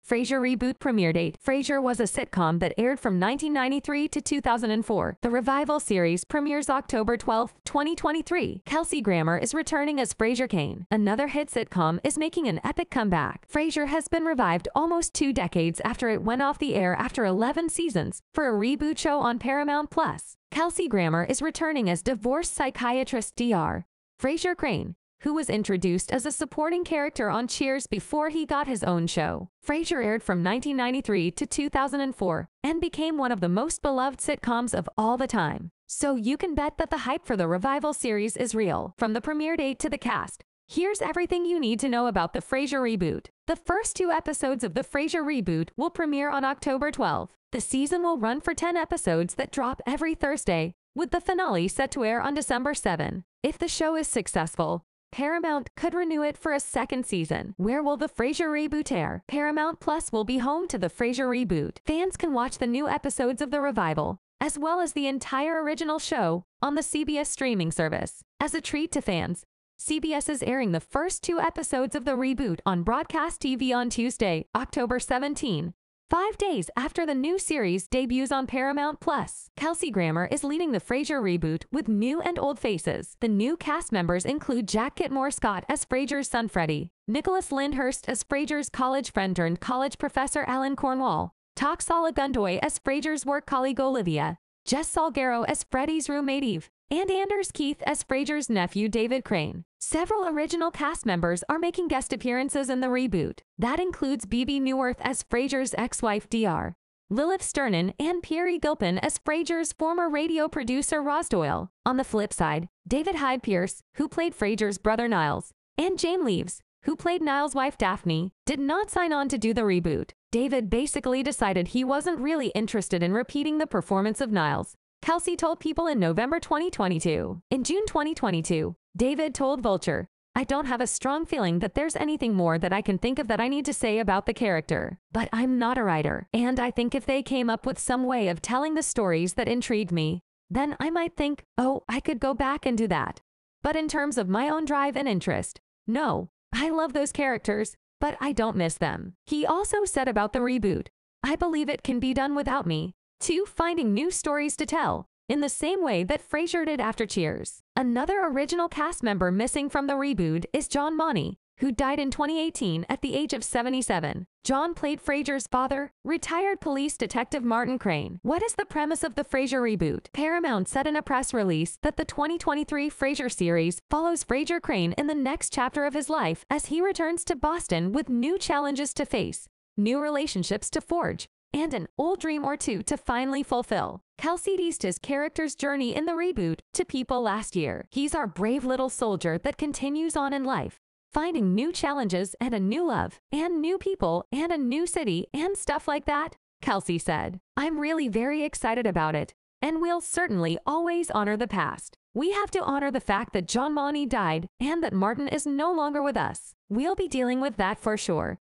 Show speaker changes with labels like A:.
A: Frasier Reboot premiere date. Frasier was a sitcom that aired from 1993 to 2004. The revival series premieres October 12, 2023. Kelsey Grammer is returning as Frasier Kane. Another hit sitcom is making an epic comeback. Frasier has been revived almost 2 decades after it went off the air after 11 seasons for a reboot show on Paramount+. Kelsey Grammer is returning as divorced psychiatrist Dr. Frasier Crane, who was introduced as a supporting character on Cheers before he got his own show. Frasier aired from 1993 to 2004 and became one of the most beloved sitcoms of all the time. So you can bet that the hype for the revival series is real. From the premiere date to the cast, here's everything you need to know about the Frasier Reboot. The first 2 episodes of the Frasier Reboot will premiere on October 12. The season will run for 10 episodes that drop every Thursday, with the finale set to air on December 7. If the show is successful, Paramount could renew it for a second season. Where will the Frasier Reboot air? Paramount Plus will be home to the Frasier Reboot. Fans can watch the new episodes of the revival, as well as the entire original show, on the CBS streaming service. As a treat to fans, CBS is airing the first 2 episodes of the reboot on broadcast TV on Tuesday, October 17, 5 days after the new series debuts on Paramount+. Kelsey Grammer is leading the Frasier Reboot with new and old faces. The new cast members include Jack Whitmore Scott as Frasier's son Freddie, Nicholas Lyndhurst as Frasier's college friend turned college professor Alan Cornwall, Toxala Gundoy as Frasier's work colleague Olivia, Jess Salguero as Freddie's roommate Eve, and Anders Keith as Frasier's nephew David Crane. Several original cast members are making guest appearances in the reboot. That includes Bebe Neuwirth as Frasier's ex-wife Dr. Lilith Sternin and Pierre Gilpin as Frasier's former radio producer Roz Doyle. On the flip side, David Hyde Pierce, who played Frasier's brother Niles, and Jane Leeves, who played Niles' wife Daphne, did not sign on to do the reboot. David basically decided he wasn't really interested in repeating the performance of Niles, Kelsey told People in November 2022. In June 2022, David told Vulture, "I don't have a strong feeling that there's anything more that I can think of that I need to say about the character. But I'm not a writer, and I think if they came up with some way of telling the stories that intrigued me, then I might think, oh, I could go back and do that. But in terms of my own drive and interest, no, I love those characters, but I don't miss them." He also said about the reboot, "I believe it can be done without me, too, finding new stories to tell, in the same way that Frasier did after Cheers." Another original cast member missing from the reboot is John Money, who died in 2018 at the age of 77. John played Frasier's father, retired police detective Martin Crane. What is the premise of the Frasier Reboot? Paramount said in a press release that the 2023 Frasier series follows Frasier Crane in the next chapter of his life as he returns to Boston with new challenges to face, new relationships to forge, and an old dream or two to finally fulfill. Kelsey teased his character's journey in the reboot to People last year. "He's our brave little soldier that continues on in life, finding new challenges and a new love, and new people, and a new city, and stuff like that," Kelsey said. "I'm really very excited about it, and we'll certainly always honor the past. We have to honor the fact that John Money died and that Martin is no longer with us. We'll be dealing with that for sure.